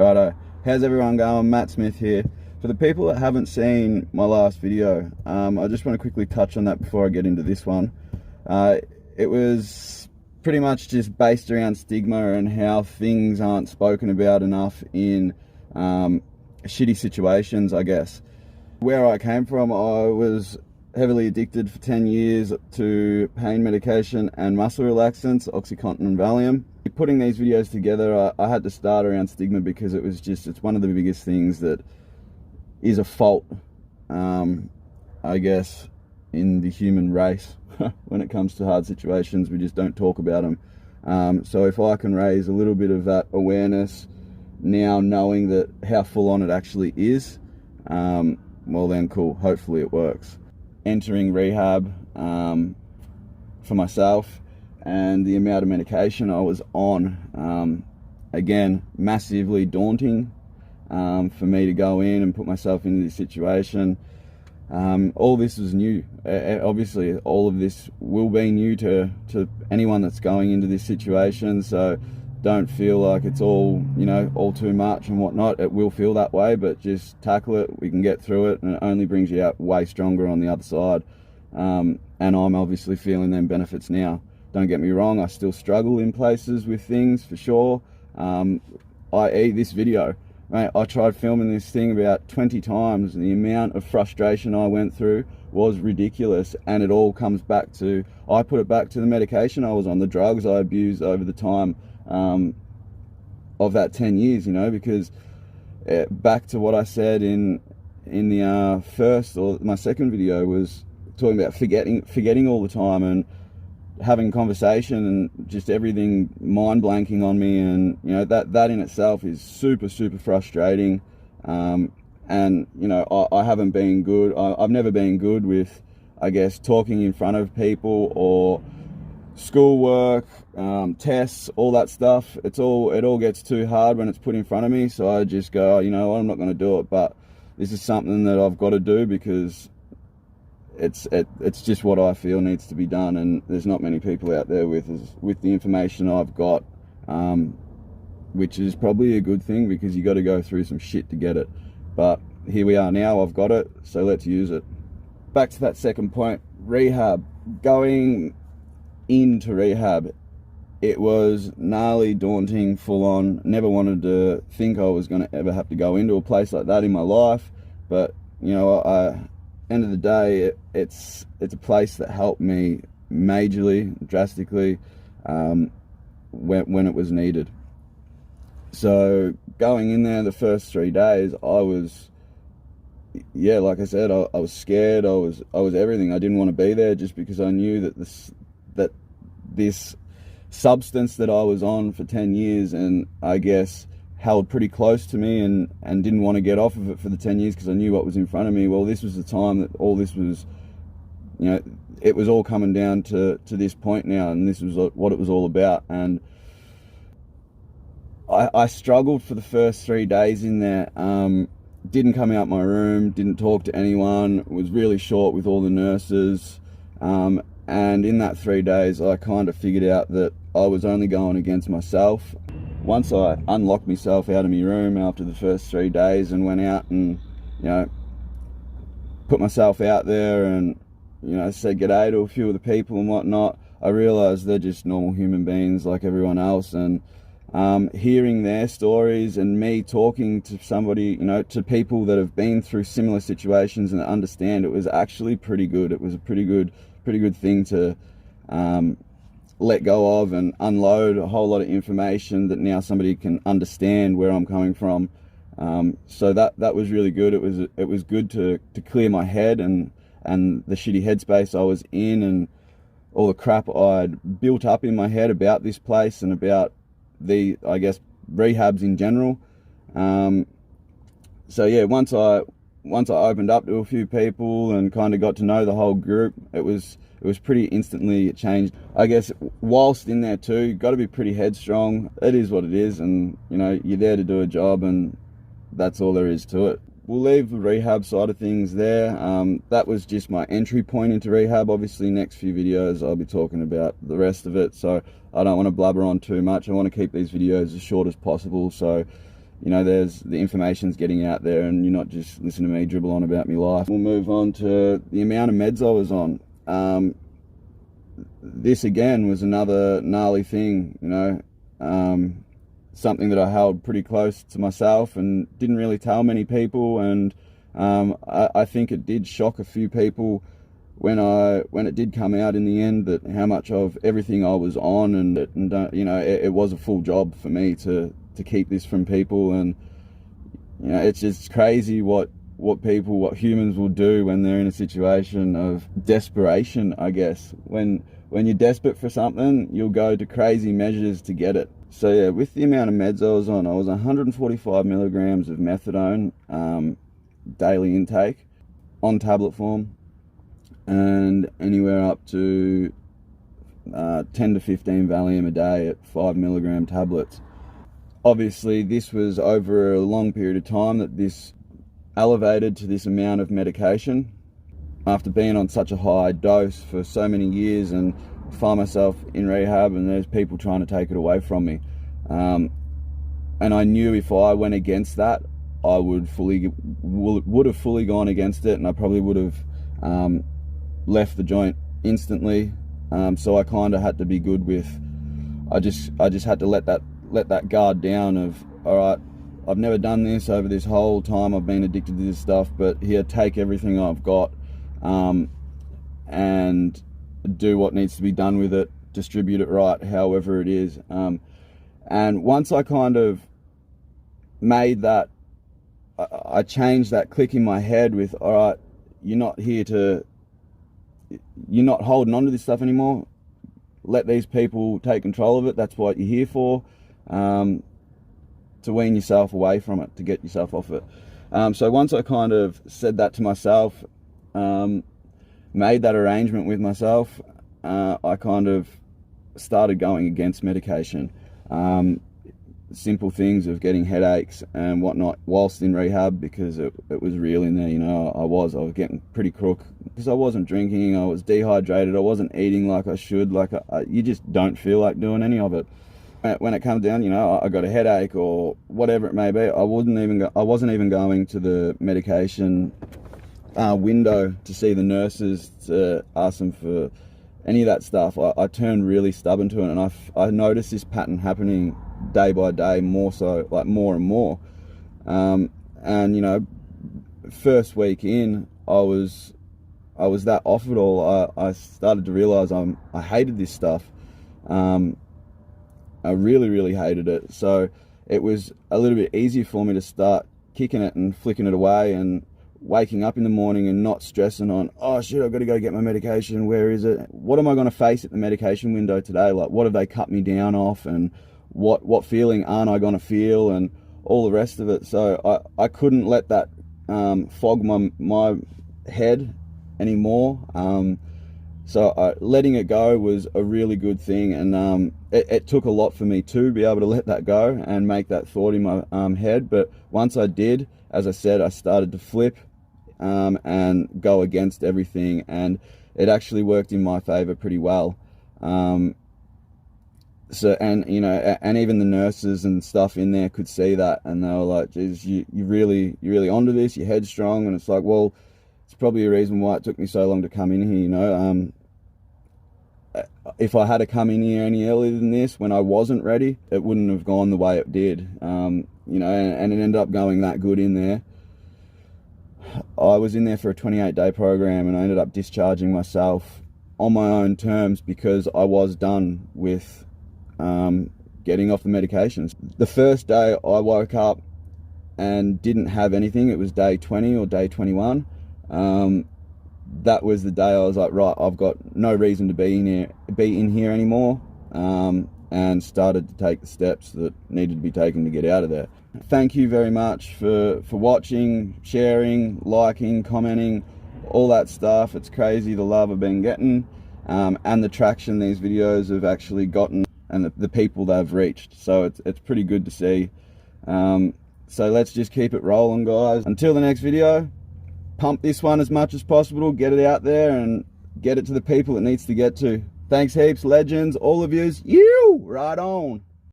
Righto, how's everyone going? Matt Smith here. For the people that haven't seen my last video, I just want to quickly touch on that before I get into this one. It was pretty much just based around stigma and how things aren't spoken about enough in shitty situations, I guess. Where I came from, I was heavily addicted for 10 years to pain medication and muscle relaxants, Oxycontin and Valium. Putting these videos together, I had to start around stigma because it's one of the biggest things that is a fault, I guess, in the human race. When it comes to hard situations, we just don't talk about them. So if I can raise a little bit of that awareness now, knowing that how full on it actually is, well then cool, hopefully it works. Entering rehab for myself and the amount of medication I was on, again, massively daunting for me to go in and put myself into this situation. All this is new. Obviously, all of this will be new to anyone that's going into this situation, so don't feel like it's all, all too much and whatnot. It will feel that way, but just tackle it. We can get through it, and it only brings you out way stronger on the other side. And I'm obviously feeling them benefits now. Don't get me wrong, I still struggle in places with things, for sure. I.e. this video. Mate, I tried filming this thing about 20 times, and the amount of frustration I went through was ridiculous, and it all comes back to, I put it back to the medication I was on, the drugs I abused over the time of that 10 years, because back to what I said in the first or my second video, was talking about forgetting all the time and having conversation and just everything mind blanking on me, and that in itself is super frustrating. And I haven't been good. I've never been good with, I guess, talking in front of people or schoolwork, tests, all that stuff. It all gets too hard when it's put in front of me, so I just go, I'm not going to do it. But this is something that I've got to do because it's just what I feel needs to be done, and there's not many people out there with the information I've got, which is probably a good thing because you got to go through some shit to get it. But here we are now, I've got it, so let's use it. Back to that second point, rehab. Going into rehab, it was gnarly, daunting, full on. Never wanted to think I was going to ever have to go into a place like that in my life, but end of the day, it's a place that helped me majorly, drastically, when it was needed. So going in there the first 3 days, I was, like I said, I was scared. I was everything. I didn't want to be there just because I knew that this substance that I was on for 10 years, and I guess held pretty close to me, and didn't want to get off of it for the 10 years because I knew what was in front of me. Well, this was the time that all this was, it was all coming down to this point now, and this was what it was all about. And I struggled for the first 3 days in there. Didn't come out my room, didn't talk to anyone, was really short with all the nurses. And in that 3 days, I kind of figured out that I was only going against myself. Once I unlocked myself out of my room after the first 3 days and went out and, put myself out there and, said g'day to a few of the people and whatnot, I realised they're just normal human beings like everyone else. And hearing their stories and me talking to somebody, to people that have been through similar situations and understand, it was actually pretty good. It was a pretty good thing to let go of and unload a whole lot of information that now somebody can understand where I'm coming from. So that was really good. It was good to clear my head and the shitty headspace I was in, and all the crap I'd built up in my head about this place and about the, I guess, rehabs in general. So yeah, once I opened up to a few people and kind of got to know the whole group, it was pretty instantly, it changed. I guess whilst in there too, you've got to be pretty headstrong. It is what it is, and you're there to do a job, and that's all there is to it. We'll leave the rehab side of things there. That was just my entry point into rehab. Obviously, next few videos I'll be talking about the rest of it, so I don't want to blabber on too much. I want to keep these videos as short as possible, so you know, the information's getting out there and you're not just listening to me dribble on about my life. We'll move on to the amount of meds I was on. This again was another gnarly thing, you know, something that I held pretty close to myself and didn't really tell many people, and I think it did shock a few people when it did come out in the end, that how much of everything I was on, and you know, it was a full job for me to keep this from people. And you know, it's just crazy what humans will do when they're in a situation of desperation, I guess. When you're desperate for something, you'll go to crazy measures to get it. So yeah, with the amount of meds I was on 145 milligrams of methadone daily intake on tablet form, and anywhere up to 10 to 15 Valium a day at 5 milligram tablets. Obviously, this was over a long period of time that this elevated to this amount of medication. After being on such a high dose for so many years and find myself in rehab and there's people trying to take it away from me. And I knew if I went against that, I would have fully gone against it, and I probably would have left the joint instantly. So I kind of had to be good with, I just had to let that guard down of, all right, I've never done this over this whole time I've been addicted to this stuff, but here, take everything I've got and do what needs to be done with it, distribute it right, however it is. And once I kind of made that, I changed that click in my head with, all right, you're not holding on to this stuff anymore. Let these people take control of it. That's what you're here for, to wean yourself away from it, to get yourself off it. So once I kind of said that to myself, made that arrangement with myself, I kind of started going against medication. Simple things of getting headaches and whatnot whilst in rehab, because it was real in there. You know, I was getting pretty crook because I wasn't drinking, I was dehydrated, I wasn't eating like I should. Like you just don't feel like doing any of it. When it comes down, you know, I got a headache or whatever it may be, I wasn't even going to the medication window to see the nurses to ask them for any of that stuff. I turned really stubborn to it, and I noticed this pattern happening day by day, more so, like more and more. And you know, first week in, I was that off it all. I started to realize I hated this stuff. I really hated it. So it was a little bit easier for me to start kicking it and flicking it away, and waking up in the morning and not stressing on, oh shit, I've got to go get my medication, where is it? What am I going to face at the medication window today? Like, what have they cut me down off, and what feeling aren't I going to feel, and all the rest of it. So I couldn't let that fog my head anymore. So letting it go was a really good thing, and it took a lot for me to be able to let that go and make that thought in my head. But once I did, as I said, I started to flip and go against everything, and it actually worked in my favor pretty well. So, and you know, and even the nurses and stuff in there could see that, and they were like, geez, you're really onto this, you're headstrong. And it's like, well, it's probably a reason why it took me so long to come in here, you know. If I had to come in here any earlier than this, when I wasn't ready, it wouldn't have gone the way it did. You know, and it ended up going that good in there. I was in there for a 28-day program, and I ended up discharging myself on my own terms because I was done with getting off the medications. The first day I woke up and didn't have anything, it was day 20 or day 21. That was the day I was like, right, I've got no reason to be in here anymore, and started to take the steps that needed to be taken to get out of there. Thank you very much for watching, sharing, liking, commenting, all that stuff. It's crazy the love I've been getting, and the traction these videos have actually gotten, and the people they've reached. So it's pretty good to see. So let's just keep it rolling, guys. Until the next video, pump this one as much as possible, get it out there and get it to the people it needs to get to. Thanks heaps, legends, all of yous. You right on.